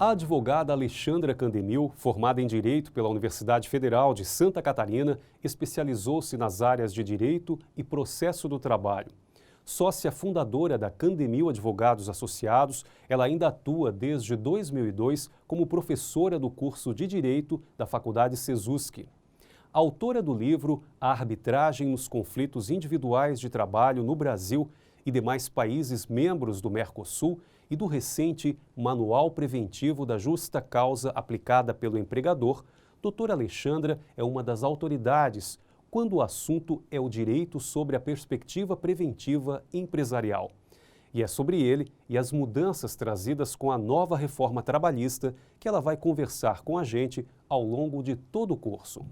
A advogada Alexandra Candemil, formada em Direito pela Universidade Federal de Santa Catarina, especializou-se nas áreas de Direito e Processo do Trabalho. Sócia fundadora da Candemil Advogados Associados, ela ainda atua desde 2002 como professora do curso de Direito da Faculdade Sesusc. Autora do livro A Arbitragem nos Conflitos Individuais de Trabalho no Brasil e demais países membros do Mercosul e do recente Manual Preventivo da Justa Causa aplicada pelo empregador, doutora Alexandra é uma das autoridades quando o assunto é o direito sobre a perspectiva preventiva empresarial. E é sobre ele e as mudanças trazidas com a nova reforma trabalhista que ela vai conversar com a gente ao longo de todo o curso.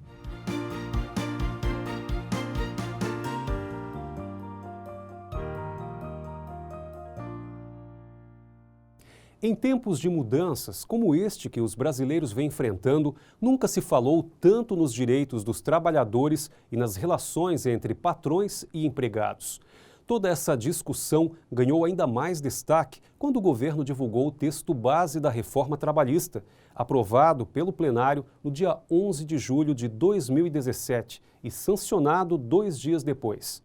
Em tempos de mudanças, como este que os brasileiros vêm enfrentando, nunca se falou tanto nos direitos dos trabalhadores e nas relações entre patrões e empregados. Toda essa discussão ganhou ainda mais destaque quando o governo divulgou o texto base da reforma trabalhista, aprovado pelo plenário no dia 11 de julho de 2017 e sancionado 2 dias depois.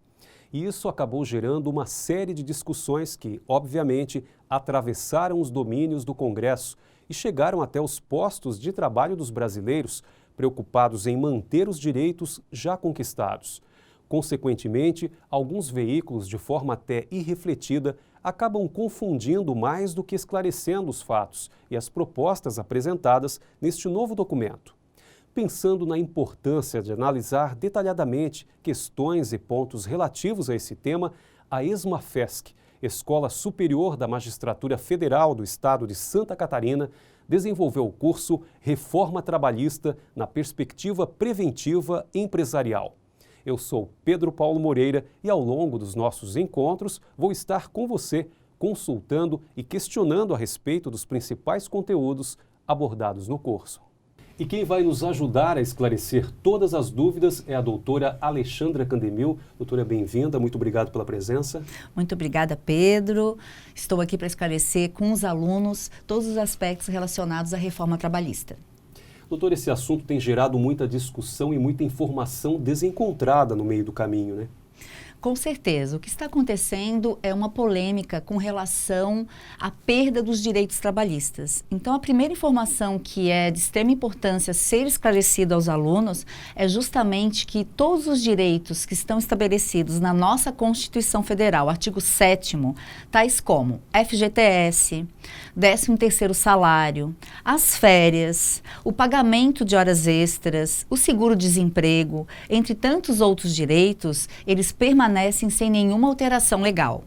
E isso acabou gerando uma série de discussões que, obviamente, atravessaram os domínios do Congresso e chegaram até os postos de trabalho dos brasileiros, preocupados em manter os direitos já conquistados. Consequentemente, alguns veículos, de forma até irrefletida, acabam confundindo mais do que esclarecendo os fatos e as propostas apresentadas neste novo documento. Pensando na importância de analisar detalhadamente questões e pontos relativos a esse tema, a ESMAFESC, Escola Superior da Magistratura Federal do Estado de Santa Catarina, desenvolveu o curso Reforma Trabalhista na Perspectiva Preventiva Empresarial. Eu sou Pedro Paulo Moreira e ao longo dos nossos encontros vou estar com você, consultando e questionando a respeito dos principais conteúdos abordados no curso. E quem vai nos ajudar a esclarecer todas as dúvidas é a doutora Alexandra Candemil. Doutora, bem-vinda, muito obrigado pela presença. Muito obrigada, Pedro. Estou aqui para esclarecer com os alunos todos os aspectos relacionados à reforma trabalhista. Doutora, esse assunto tem gerado muita discussão e muita informação desencontrada no meio do caminho, né? Com certeza. O que está acontecendo é uma polêmica com relação à perda dos direitos trabalhistas. Então, a primeira informação que é de extrema importância ser esclarecida aos alunos é justamente que todos os direitos que estão estabelecidos na nossa Constituição Federal, artigo 7º, tais como FGTS, 13º salário, as férias, o pagamento de horas extras, o seguro-desemprego, entre tantos outros direitos, eles permanecem sem nenhuma alteração legal.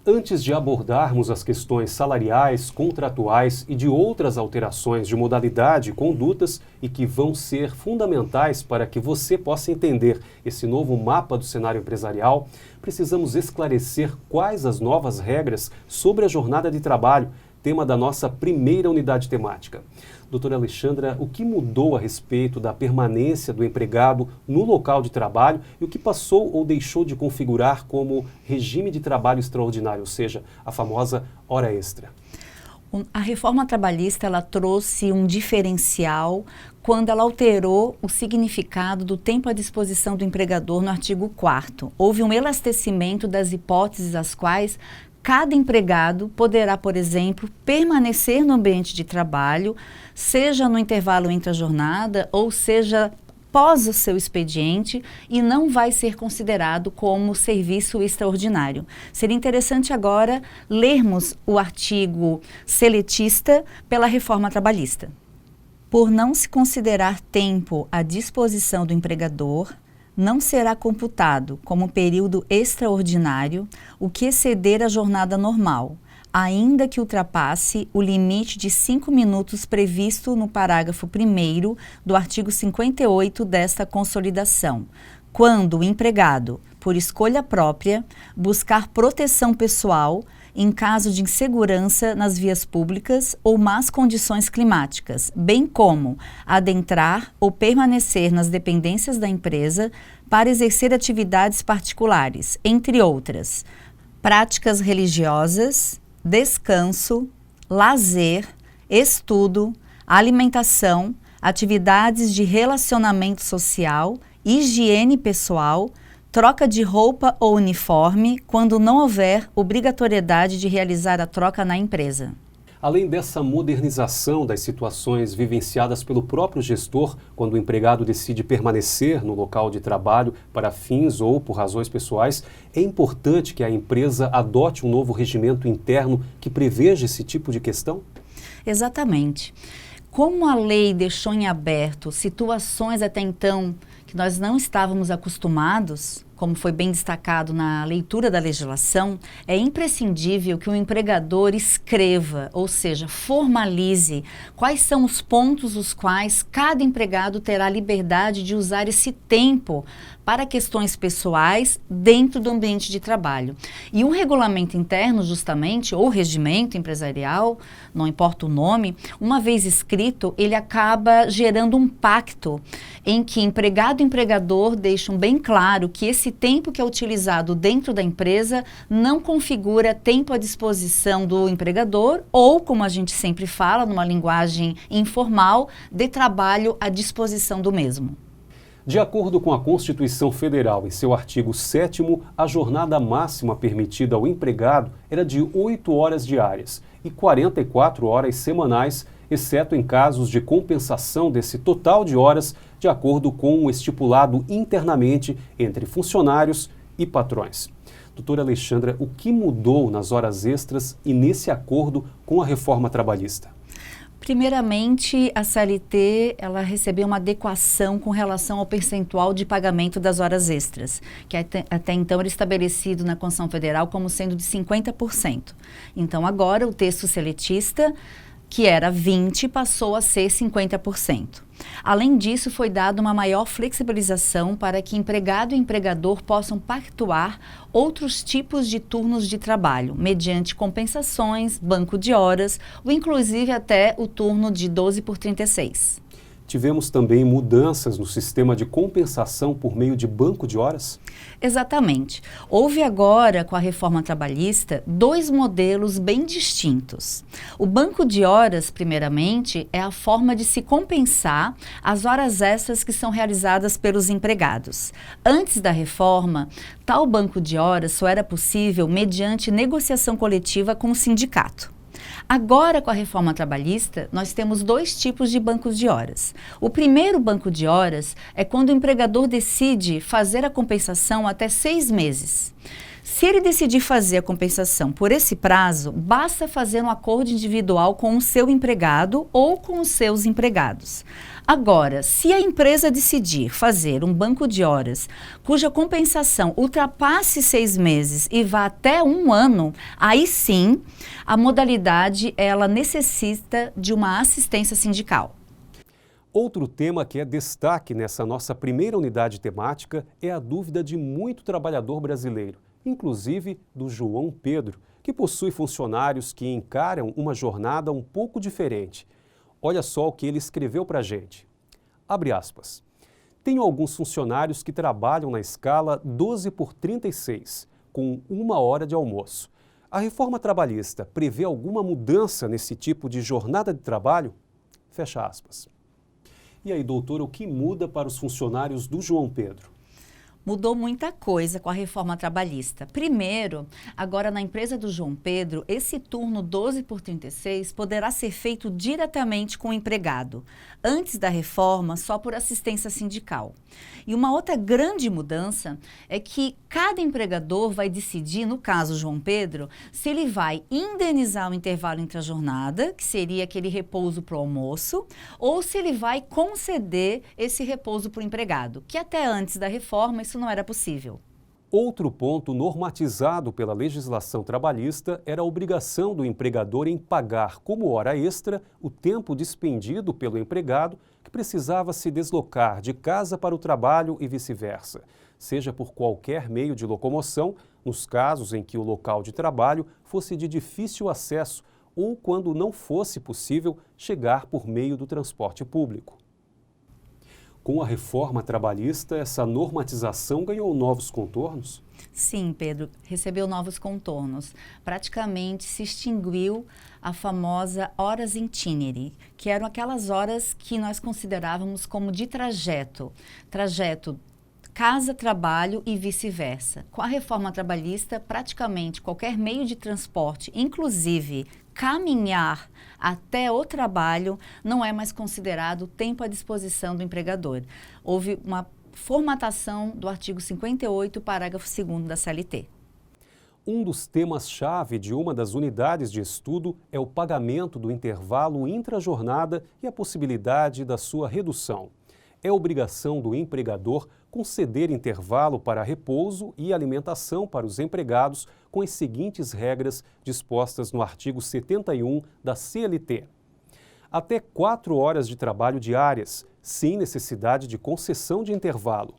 Antes de abordarmos as questões salariais, contratuais e de outras alterações de modalidade e condutas e que vão ser fundamentais para que você possa entender esse novo mapa do cenário empresarial, precisamos esclarecer quais as novas regras sobre a jornada de trabalho, tema da nossa primeira unidade temática. Doutora Alexandra, o que mudou a respeito da permanência do empregado no local de trabalho e o que passou ou deixou de configurar como regime de trabalho extraordinário, ou seja, a famosa hora extra? A reforma trabalhista ela trouxe um diferencial quando ela alterou o significado do tempo à disposição do empregador no artigo 4º. Houve um elastecimento das hipóteses às quais cada empregado poderá, por exemplo, permanecer no ambiente de trabalho, seja no intervalo entre a jornada ou seja pós o seu expediente e não vai ser considerado como serviço extraordinário. Seria interessante agora lermos o artigo seletista pela reforma trabalhista. Por não se considerar tempo à disposição do empregador, não será computado como período extraordinário o que exceder a jornada normal, ainda que ultrapasse o limite de 5 minutos previsto no parágrafo 1º do artigo 58 desta consolidação, quando o empregado, por escolha própria, buscar proteção pessoal em caso de insegurança nas vias públicas ou más condições climáticas, bem como adentrar ou permanecer nas dependências da empresa para exercer atividades particulares, entre outras, práticas religiosas, descanso, lazer, estudo, alimentação, atividades de relacionamento social, higiene pessoal, troca de roupa ou uniforme, quando não houver obrigatoriedade de realizar a troca na empresa. Além dessa modernização das situações vivenciadas pelo próprio gestor, quando o empregado decide permanecer no local de trabalho para fins ou por razões pessoais, é importante que a empresa adote um novo regimento interno que preveja esse tipo de questão? Exatamente. Como a lei deixou em aberto situações até então que nós não estávamos acostumados, como foi bem destacado na leitura da legislação, é imprescindível que o empregador escreva, ou seja, formalize quais são os pontos os quais cada empregado terá liberdade de usar esse tempo para questões pessoais dentro do ambiente de trabalho. E um regulamento interno, justamente, ou regimento empresarial, não importa o nome, uma vez escrito, ele acaba gerando um pacto em que empregado e empregador deixam bem claro que esse tempo que é utilizado dentro da empresa não configura tempo à disposição do empregador ou, como a gente sempre fala, numa linguagem informal, de trabalho à disposição do mesmo. De acordo com a Constituição Federal, em seu artigo 7º, a jornada máxima permitida ao empregado era de 8 horas diárias e 44 horas semanais, exceto em casos de compensação desse total de horas, de acordo com o estipulado internamente entre funcionários e patrões. Doutora Alexandra, o que mudou nas horas extras e nesse acordo com a reforma trabalhista? Primeiramente, a CLT ela recebeu uma adequação com relação ao percentual de pagamento das horas extras, que até então era estabelecido na Constituição Federal como sendo de 50%. Então, agora o texto seletista, que era 20%, passou a ser 50%. Além disso, foi dada uma maior flexibilização para que empregado e empregador possam pactuar outros tipos de turnos de trabalho, mediante compensações, banco de horas, ou inclusive até o turno de 12 por 36. Tivemos também mudanças no sistema de compensação por meio de banco de horas? Exatamente. Houve agora, com a reforma trabalhista, 2 modelos bem distintos. O banco de horas, primeiramente, é a forma de se compensar as horas extras que são realizadas pelos empregados. Antes da reforma, tal banco de horas só era possível mediante negociação coletiva com o sindicato. Agora, com a reforma trabalhista, nós temos 2 tipos de bancos de horas. O primeiro banco de horas é quando o empregador decide fazer a compensação até 6 meses. Se ele decidir fazer a compensação por esse prazo, basta fazer um acordo individual com o seu empregado ou com os seus empregados. Agora, se a empresa decidir fazer um banco de horas cuja compensação ultrapasse 6 meses e vá até 1 ano, aí sim, a modalidade ela necessita de uma assistência sindical. Outro tema que é destaque nessa nossa primeira unidade temática é a dúvida de muito trabalhador brasileiro, inclusive do João Pedro, que possui funcionários que encaram uma jornada um pouco diferente. Olha só o que ele escreveu para a gente. Abre aspas. Tenho alguns funcionários que trabalham na escala 12 por 36, com 1 hora de almoço. A reforma trabalhista prevê alguma mudança nesse tipo de jornada de trabalho? Fecha aspas. E aí, doutora, o que muda para os funcionários do João Pedro? Mudou muita coisa com a reforma trabalhista. Primeiro, agora na empresa do João Pedro, esse turno 12 por 36 poderá ser feito diretamente com o empregado. Antes da reforma, só por assistência sindical. E uma outra grande mudança é que cada empregador vai decidir, no caso João Pedro, se ele vai indenizar o intervalo entre a jornada, que seria aquele repouso para o almoço, ou se ele vai conceder esse repouso para o empregado, que até antes da reforma isso não era possível. Outro ponto normatizado pela legislação trabalhista era a obrigação do empregador em pagar como hora extra o tempo despendido pelo empregado que precisava se deslocar de casa para o trabalho e vice-versa, seja por qualquer meio de locomoção, nos casos em que o local de trabalho fosse de difícil acesso ou quando não fosse possível chegar por meio do transporte público. Com a reforma trabalhista, essa normatização ganhou novos contornos? Sim, Pedro, recebeu novos contornos. Praticamente se extinguiu a famosa horas itinere, que eram aquelas horas que nós considerávamos como de trajeto casa, trabalho e vice-versa. Com a reforma trabalhista, praticamente qualquer meio de transporte, inclusive caminhar até o trabalho, não é mais considerado tempo à disposição do empregador. Houve uma formatação do artigo 58, parágrafo 2º da CLT. Um dos temas-chave de uma das unidades de estudo é o pagamento do intervalo intrajornada e a possibilidade da sua redução. É obrigação do empregador conceder intervalo para repouso e alimentação para os empregados com as seguintes regras dispostas no artigo 71 da CLT. Até 4 horas de trabalho diárias, sem necessidade de concessão de intervalo.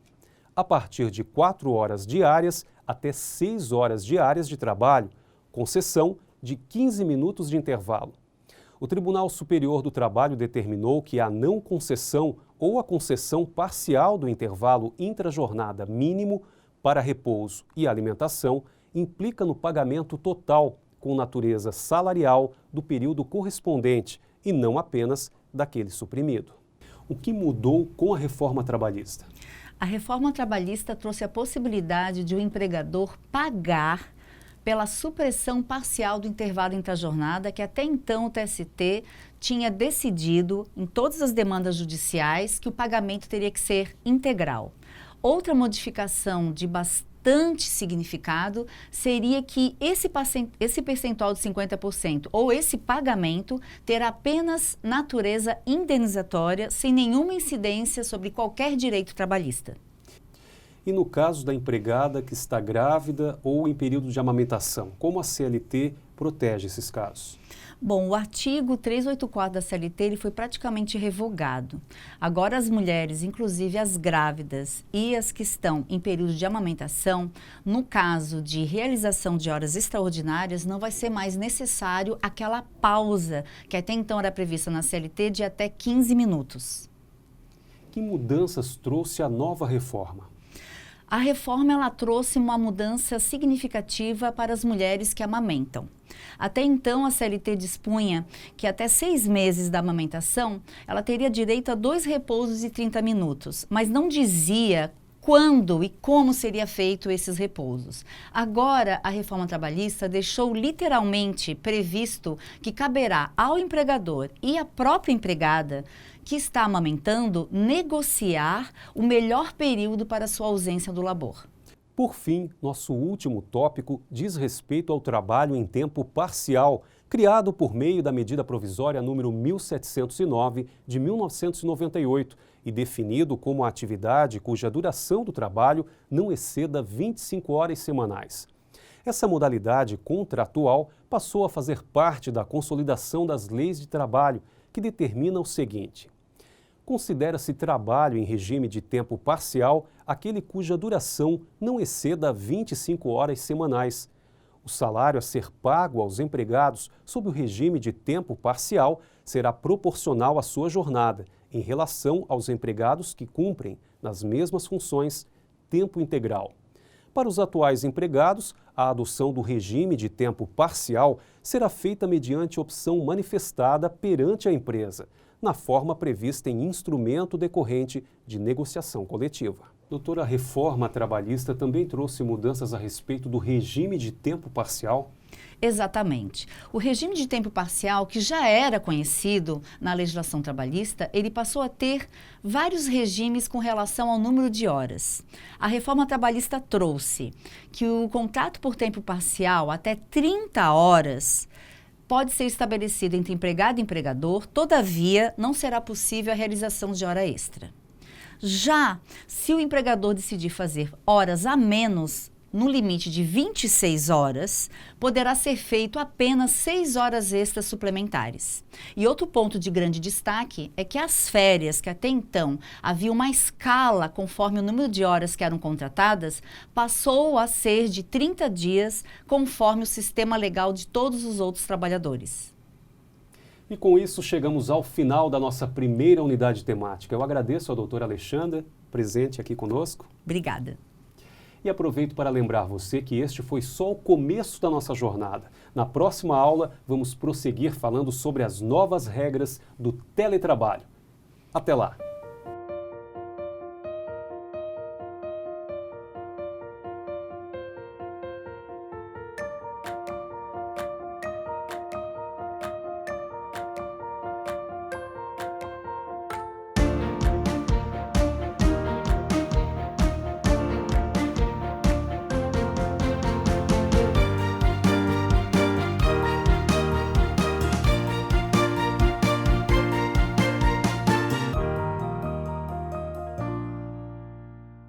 A partir de 4 horas diárias, até 6 horas diárias de trabalho, concessão de 15 minutos de intervalo. O Tribunal Superior do Trabalho determinou que a não concessão ou a concessão parcial do intervalo intrajornada mínimo para repouso e alimentação implica no pagamento total, com natureza salarial, do período correspondente e não apenas daquele suprimido. O que mudou com a reforma trabalhista? A reforma trabalhista trouxe a possibilidade de o empregador pagar pela supressão parcial do intervalo intrajornada, que até então o TST tinha decidido, em todas as demandas judiciais, que o pagamento teria que ser integral. Outra modificação de bastante significado seria que esse percentual de 50% ou esse pagamento terá apenas natureza indenizatória, sem nenhuma incidência sobre qualquer direito trabalhista. E no caso da empregada que está grávida ou em período de amamentação, como a CLT protege esses casos? Bom, o artigo 384 da CLT ele foi praticamente revogado. Agora as mulheres, inclusive as grávidas e as que estão em período de amamentação, no caso de realização de horas extraordinárias, não vai ser mais necessário aquela pausa que até então era prevista na CLT de até 15 minutos. Que mudanças trouxe a nova reforma? A reforma ela trouxe uma mudança significativa para as mulheres que amamentam. Até então, a CLT dispunha que até 6 meses da amamentação, ela teria direito a 2 repousos de 30 minutos, mas não dizia quando e como seria feito esses repousos. Agora, a reforma trabalhista deixou literalmente previsto que caberá ao empregador e à própria empregada que está amamentando negociar o melhor período para sua ausência do labor. Por fim, nosso último tópico diz respeito ao trabalho em tempo parcial, criado por meio da medida provisória número 1709 de 1998 e definido como a atividade cuja duração do trabalho não exceda 25 horas semanais. Essa modalidade contratual passou a fazer parte da consolidação das leis de trabalho, que determina o seguinte: considera-se trabalho em regime de tempo parcial aquele cuja duração não exceda 25 horas semanais. O salário a ser pago aos empregados sob o regime de tempo parcial será proporcional à sua jornada, em relação aos empregados que cumprem, nas mesmas funções, tempo integral. Para os atuais empregados, a adoção do regime de tempo parcial será feita mediante opção manifestada perante a empresa, na forma prevista em instrumento decorrente de negociação coletiva. Doutora, a reforma trabalhista também trouxe mudanças a respeito do regime de tempo parcial? Exatamente. O regime de tempo parcial, que já era conhecido na legislação trabalhista, ele passou a ter vários regimes com relação ao número de horas. A reforma trabalhista trouxe que o contrato por tempo parcial até 30 horas pode ser estabelecido entre empregado e empregador, todavia não será possível a realização de hora extra. Já se o empregador decidir fazer horas a menos, no limite de 26 horas, poderá ser feito apenas 6 horas extras suplementares. E outro ponto de grande destaque é que as férias, que até então havia uma escala conforme o número de horas que eram contratadas, passou a ser de 30 dias, conforme o sistema legal de todos os outros trabalhadores. E com isso chegamos ao final da nossa primeira unidade temática. Eu agradeço à doutora Alexandra, presente aqui conosco. Obrigada. E aproveito para lembrar você que este foi só o começo da nossa jornada. Na próxima aula, vamos prosseguir falando sobre as novas regras do teletrabalho. Até lá!